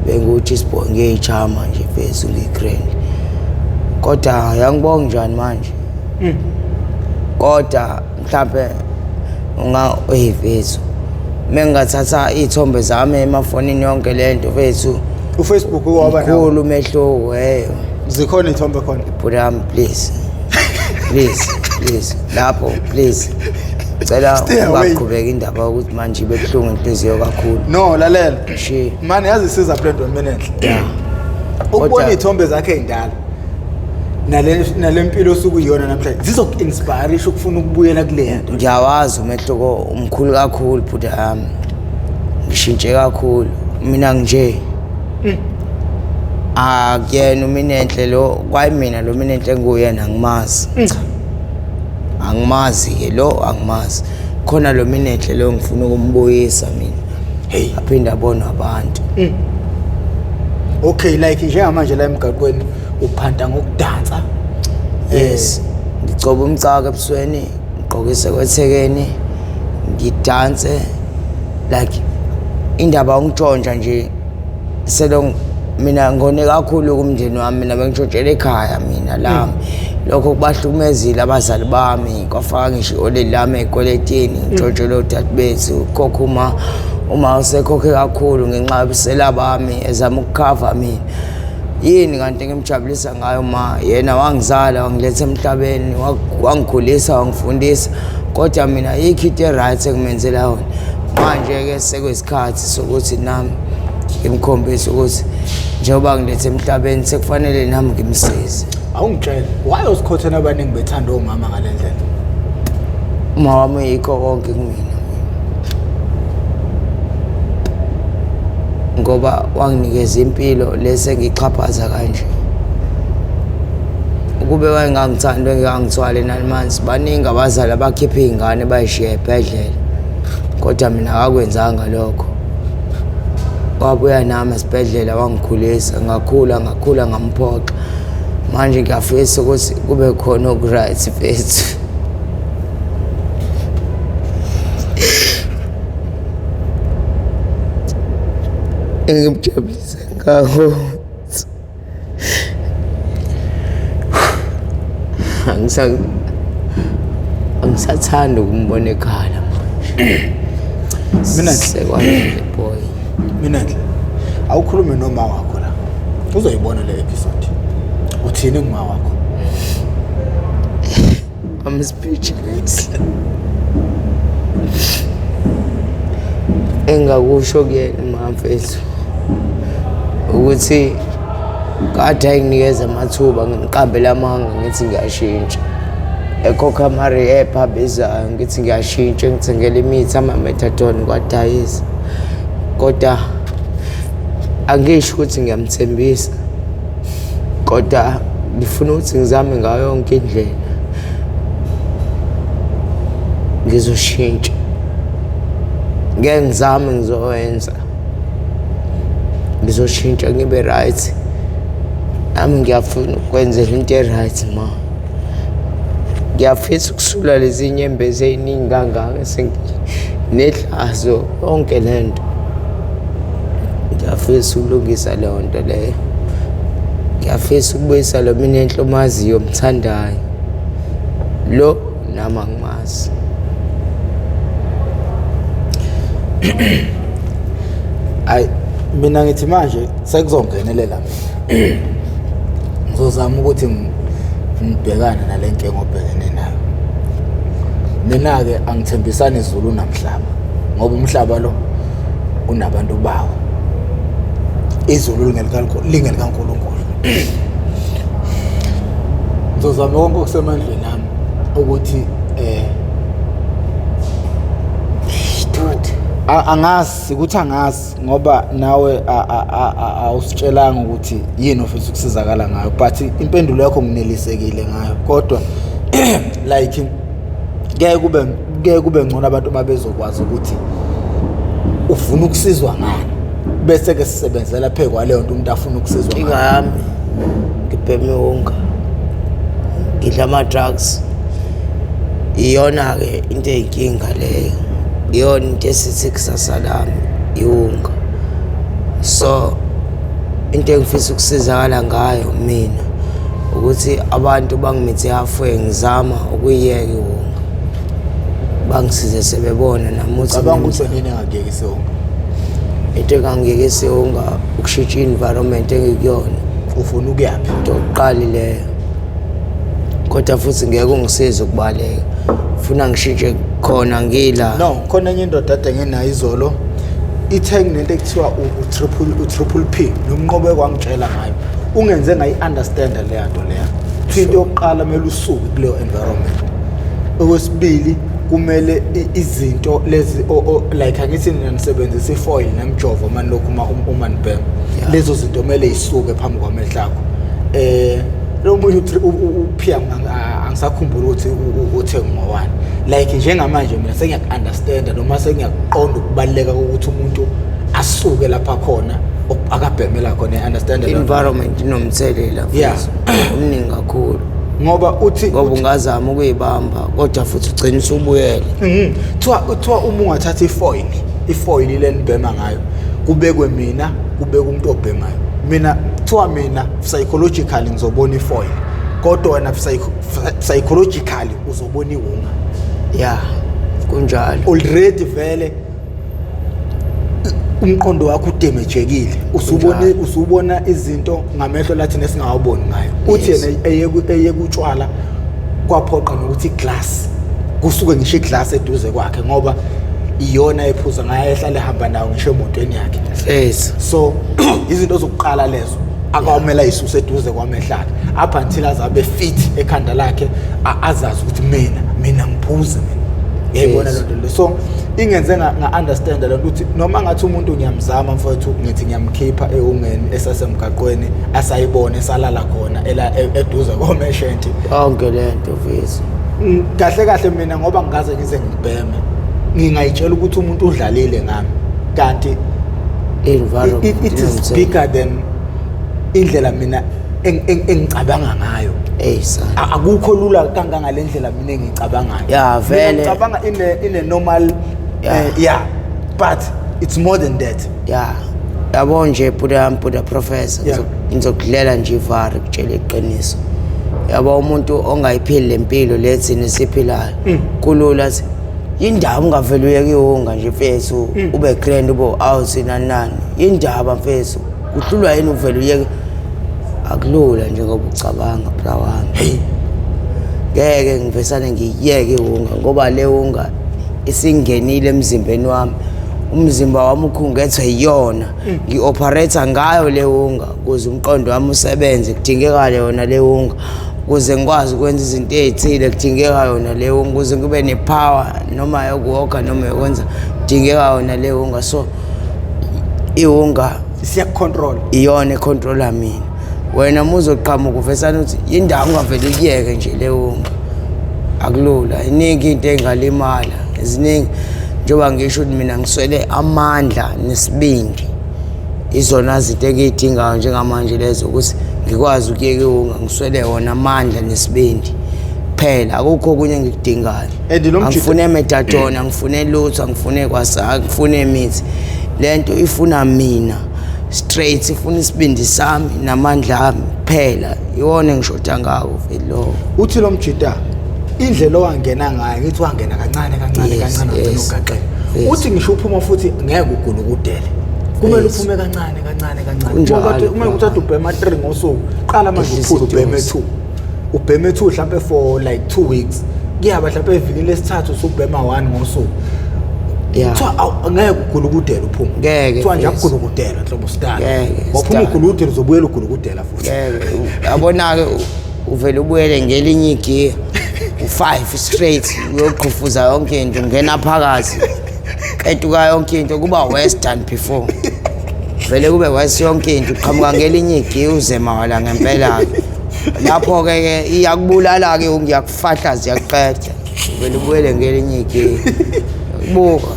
benguthi isibo ngiyechama nje mfethu ngigrand. Kodwa yangibonga njani manje? Kodwa mhlambe mfethu mengathatha izithombe zami emafonini yonke lento mfethu uFacebook waba nawo ukhulu mehlo weyo zikhona izithombe khona budam please lapho please cela ungaqhubeka indaba ukuthi manje bebuhlungu inhliziyo kakhulu. No lalela manje yazisiza blend 1 minute ukubona izithombe zakhe endala nalempilo osukuyona namhlanje zizoku-inspire isho ukufuna ukubuyela kule nto. Ngiyawazi umehluko umkhulu kakhulu buda ngishintshe kakhulu mina nje akuyena uminenhle lo kwayimina lo minenhle nguyena angimazi. Angimazi ke lo angimazi khona lo minenhle lo ngifuna ukumbuyisa mina aphinda abona abantu. Okay like njengamanje la emgaqweni uphanta ngokudansa. Yes ngicobha umcaka ebusweni ngigqokise kwethekeni ngidanse like indaba ongitshontsha nje selo mina ngone kakhulu kumndeni wami mina bengitshontshela ekhaya mina lami lokho kubahlukumezile abazali bami kwafaka ngisho oleli lami ekweletini ngitshontshela odade bethu kokhuma uma usekhokhe kakhulu ngenxa yobusela bami ezama ukukhava mina yini kanti ngimjabulisa ngayo ma yena wangizala wangiletha emhlabeni wangikhulisa wangifundisa kodwa mina ikhithe right engimenzela yona manje ke sekwesikhathi sokuthi nami ngimkhombisa ukuthi njengoba ngilethe emhlabeni sekufanele nami ngimsize. Awungitshela why usikhothana abaningi bethanda omama ngalendlela? Uma wami yikho konke kumina ngoba wanginikeza impilo lese ngichaphaza kanje ukube wayengangithanda ngangithwale nalimanzi baningi abazali abakhipha izingane bayishiya ebhedlela kodwa mina akakwenzanga lokho wabuya nami esibhedlela wangikhulisa ngakhula ngamphoqa manje ngiyafisa ukuthi kube khona okuright fethu. Ngimjabulisa ngaho angisathanda ukumbona ekhala mina sekwanele boy mina awukhulume noma wakho la uzoyibona le episode uthini nguma wakho. I'm speechless engakusho kuyena mfethu ukuthi kade ayinginikeza amathuba ngiqambela amanga ngithi ngiyashintsha ekhokha ama-rehab abizayo ngithi ngiyashintsha ngithengela imithi ama-methadone kwadayisa kodwa angisho ukuthi ngiyamthembisa kodwa ngifuna ukuthi ngizame ngayo yonke indlela ngizoshintsha ngeke ngizame ngizowenza ngizoshintsha ngibe right. Nami ngiyafuna ukwenzela into e-right ma. Ngiyafisa ukusula lezi nyembezi eziningi kangaka nehlazo yonke lento. Ngiyafisa ukulungisa leyo nto leyo. Ngiyafisa ukubuyisa lo mina enhlomaziyo omthandayo. Lo nama ngimazi. Ay mina ngithi manje sekuzongenelela mina. Ngizozama ukuthi ngibhekane nalenkinga obhekene nayo. Mina ke angithembisani izulu namhlaba ngoba umhlaba lo unabantu bawo. Izulu lingeliKaNkulunkulu. Ngizozama konke okusemandleni nami ukuthi angazi ukuthi angazi ngoba nawe awusitshelanga ukuthi yini ofisa ukusizakala ngayo, but impendulo yakho nginelisekile ngayo. Kodwa like ngeke kube ngcono abantu babezokwazi ukuthi ufuna ukusizwa ngani bese ke sisebenzela phe kwaleyo nto umuntu afuna ukusizwa ngani. Ngami ngibheme wonga. Ngidla ama drugs. Iyona ke into eyinkinga leyo. Iyona into esithi kusasa lami iwunga. So into engifisa ukusizakala ngayo mina ukuthi abantu bangimithe halfway ngizama ukuyiyeka iwunga. Bangisize sebebona nami ukuthi cabanga ukuthi nini engakuyekise wonga. Into engangiyekise wonga ukushintsha environment engikuyona. Ufuna ukuyaphi? Into oqala leyo. Kodwa futhi ngeke ungisize ukubaleka. Ufuna ngishintshe khona ngila. No, khona enye indoda ade nginayo izolo. Ithe nento ekuthiwa u-triple P nomnqobe kwangitshela ngayo. Ungenze ngayi-understand leyo nto leyo. Into yokuqala kumele usuke kuleyo environment. Okwesibili kumele izinto lezi like angithi nisebenzisa ifoil nemjovo manje lokhu uma nibhema. Lezo zinto kumele isuke phambi kwamehlo akho. Lo munye uPia angisakhumbula ukuthi uthe ngowani. Like njengamanje mina sengiyakunderstand noma sengiyaqonda ukubaleka ukuthi umuntu asuke lapha khona akabhemela khona understand environment inomthelela futhi omningi kakhulu ngoba uthi ngoba ungazama ukuyibamba kodwa futhi ugcina usubuyela. Kuthiwa uma ungathatha ifoil le nibhema ngayo kubekwe mina kubekwe umuntu obhemayo. Mina kuthiwa mina psychologically ngizobona ifoil kodwa wena psychologically uzobona iwunga. Kunjalo. Already vele umqondo wakho udamagekile. Usubona izinto ngamehlo lathi nesingawaboni ngayo. Uthi yena eyekutshwala kwaphoqa nokuthi iglass kusuke ngisho iglass eduze kwakhe ngoba iyona ephuza ngayo ehlale ehamba nayo ngisho emotweni yakhe. So izinto zokuqala lezo akwamela isuse eduze kwamehlo akhe up until azabe fit ekhanda lakhe azazi ukuthi mina ngiphuze mina. Yayibona lento le. So ingenze nga-understand lento ukuthi noma ngathi umuntu ngiyamzama mfowethu ngithi ngiyamkhipha ewungeni esasemgaqweni asayibona esalala khona eduze komeshenti yonke lento mfethu. Kahle mina ngoba ngingaze ngize ngibheme ngingayitshela ukuthi umuntu udlalile ngami kanti it is bigger than indlela mina engicabanga ngayo. Akukho lula kangaka le ndlela mina engicabanga ngayo. Vele ngicabanga in a normal but it's more than that. Yabo nje buda professor ngizokudlela nje ivari kutshela iqiniso. Yabo umuntu ongayiphili lempilo lethi nesiphilayo kulula athi indaba ungavela uyeke iwunga nje mfethu ube grand ube out nani indaba mfethu kuhlulwa yini uvela uyeke. Akulula nje ngoba ucabanga bra wami. Ngeke ngivesane ngiyeke iwunga ngoba le wunga isingenile emzimbeni wami. Umzimba wami ukhungethwe iyona ngioperate ngayo le wunga ukuze umqondo wami usebenze. Kudingeka yona le wunga ukuze ngikwazi ukwenza izinto ezithile. Kudingeka yona le wunga ukuze ngibe nepower noma yokuwalka noma yokwenza. Kudingeka yona le wunga. So iwunga siyakucontrol iyona econtrola mina. Wena muzoqhamuka uvesana ukuthi indaba ungavela ukuyeke nje le wunga. Akulula iningi into engalimala eziningi njoba ngisho ukuthi mina ngiswele amandla nesibindi izona zinto engiyidingayo njengamanje lezo ukuthi ngikwazi ukuyeke ngiswele wona amandla nesibindi phela akukho okunye engikudingayo angifune metadone angifune lutho angifune kwasa angifune imithi lento ifuna mina straight ifuna isibindi sami namandla ami phela iwona engishoda ngawo velo uthi lo mjida indlela owangena ngayo ngithi wangena kancane ugaxele uthi ngisho uphuma futhi ngeke ugule ukudele kumele uphume kancane uma uthatha ubhema 3 ngosuku qala manje uphula ubhema 2 ubhema 2 mhlawumbe for like 2 weeks kuyaba mhlawumbe evikini lesithathu usubhema 1 ngosuku ngeke ugule ukudela uphuma kuthiwa nje akugula ukudela nhlobo style waphuma ugula ukudela uzobuyela ugula ukudela futhi yabona-ke uvele ubuyele ngelinye igiya u5 straight uyoqhufuza yonke into ungena phakathi qeduka yonke into kuba worse than before vele kube worse yonke into uqhamuka ngelinye igiya uzemawala ngempela lapho-ke iyakubulala-ke ngiyakufahla ziyaqeda vele ubuyele ngelinye igiya buka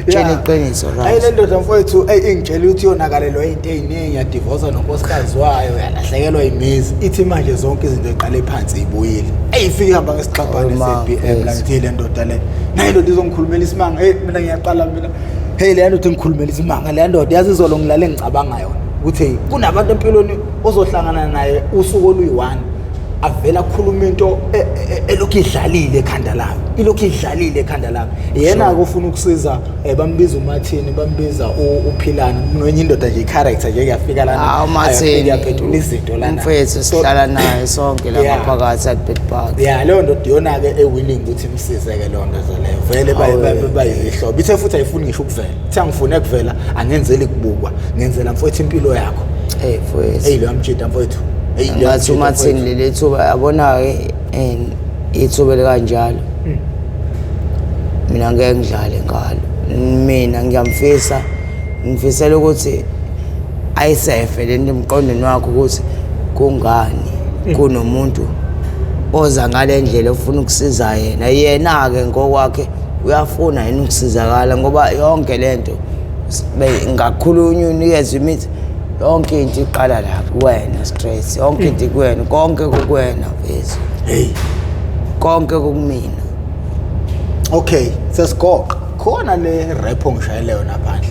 tshela iqiniso hayi le ndoda mfowethu ingitshela ukuthi yonakalelwa into eziningi yadivorce nonkosikazi wayo yalahlekelwa imizi ithi manje zonke izinto eqale phansi ibuyile eyifika ihamba ngesixabhane se-BM la ngithi le ndoda le nayo ndoda izongikhulumela isimanga mina ngiyaqala mina le ndoda ngikhulumela isimanga le ndoda yazi izolo ngilale ngicabanga yona ukuthi kunabantu empilweni ozohlangana naye usuku oluyi-1 avela akhuluma into elokhu idlalile ekhanda labo ilokhu idlalile ekhanda labo yena-ke ufuna ukusiza bambiza uMathini bambiza uPhilana nwenye indoda nje i-character nje kuyafika lana yaphetula izinto lana mfethu sihlala naye sonke la ngaphakathi at-Bedpark leyo ndoda iyona-ke ewilling ukuthi imsize-ke leyo ndoda leyo vele bayizihlobo ithe futhi ayifuni ngisho ukuvela ithi angifune kuvela angenzeli kubukwa ngenzela mfowethu impilo yakho mfowethu lo yamjida mfowethu ngathi uMathini leli thuba yabona-ke ithuba likanjalo mina ngeke ngidlale ngalo mina ngifisela ukuthi ayisefe lento emqondweni wakho ukuthi kungani kunomuntu oza ngale ndlela ofuna ukusiza yena-ke ngokwakhe uyafuna yena ukusizakala ngoba yonke lento ngakhulunywa unikezwe imithi yonke into iqala la kuwena stress yonke into kuwena konke kuwena mfethu konke kumina okay sesigoqa khona le rap ongishayele yona phandle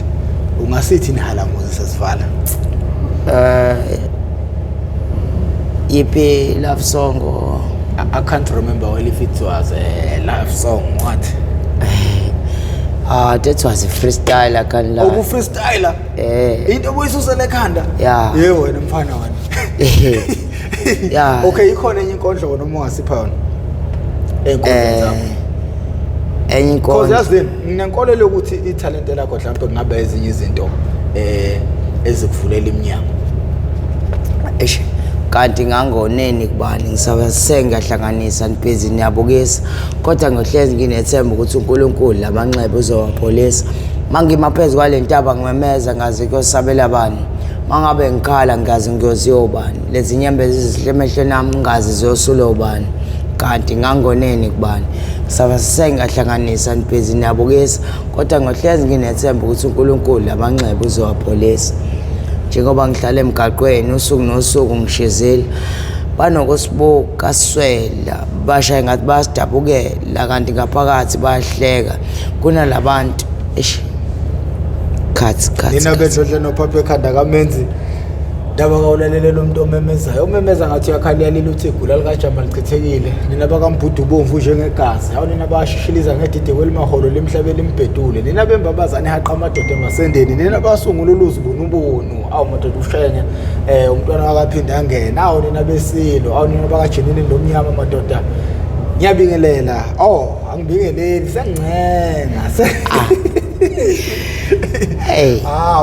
ungasithi nihalamuzi sesivala yipi love song or I can't remember well if it was a love song what that was a freestyle I can't lie. Oh, freestyler. Into obuyisusela ekhanda. Yeah. Wena mfana wena. Yeah. Okay, ikhona enye inkondlo wona uma ungasipha yona. Enkondlo zami. Enye inkondlo. Because yazi nginenkolelo ukuthi italent lakho mhlawumbe kungabe ezinye izinto ezikuvulela iminyango. Kanti ngangoneni kubani ngisabe ngahlanganisa nibhizi niyabukisa kodwa ngohlezi nginethemba ukuthi uNkulunkulu lamanxeba uzowapholisa mangimaphezu kwalentaba ngimemeza ngazi kuyosabela bani mangabe ngikhala ngazi ngiyoziyobani lezi nyembezi zihlemehle nami ngazi ziyosula ubani kanti ngangoneni kubani ngisabe ngahlanganisa nibhizi niyabukisa kodwa ngohlezi nginethemba ukuthi uNkulunkulu lamanxeba uzowapholisa njengoba ngihlala emgaqweni usuku nosuku ngishizela banokusibuka swela bashaya ngathi basidabukela kanti ngaphakathi bayahleka kunalabantu khathi nina bedlodle nophaphe ekhanda kamenzi daba kawulalele lo muntu omemezayo omemeza ngathi uyakhalela leli uthi igula likajama lichithekile nina bakambudu bomvu njengegazi awu nina bayashishiliza ngedide kwelimaholo lemhlabeni limbhedule nina bembabazane haqa amadoda emasendeni nina basungula uluzibunubunu awu madoda ushenya umntwana wakaphinda angena awu nina besilo awu nina bakajenini lomnyama madoda ngiyabingelela angibingeleli sengincenga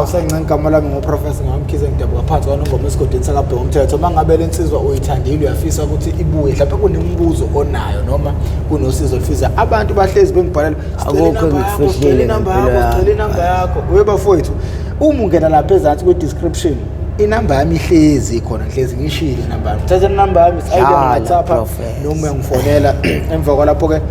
usengincane igama lami ngoprofessor ngamkhize ngidabuka phansi kwanongoma esigodini sakaBemtshela mangabe lensizwa uyithandile uyafisa ukuthi ibuye mhlawumbe kunemibuzo onayo noma kunosizo olufisa abantu bahlezi bengibhalela akukho ngikufihlile inamba yakho webafowethu uma ungena lapha ezansi kwe-description inamba yami ihlezi khona hlezi ngishilo inamba yami thatha inamba yami ayile WhatsApp noma ngifonela emva kwalapho-ke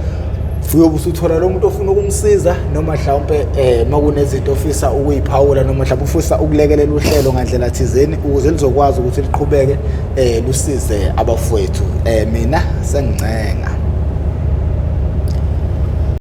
uyobe usuthola lo muntu ofuna ukumsiza noma mhlawumbe makunezinto ofisa ukuyiphawula noma mhlawumbe ufisa ukulekelela uhlelo ngandlela thizeni ukuze lizokwazi ukuthi liqhubeke lusize abafowethu mina sengincenga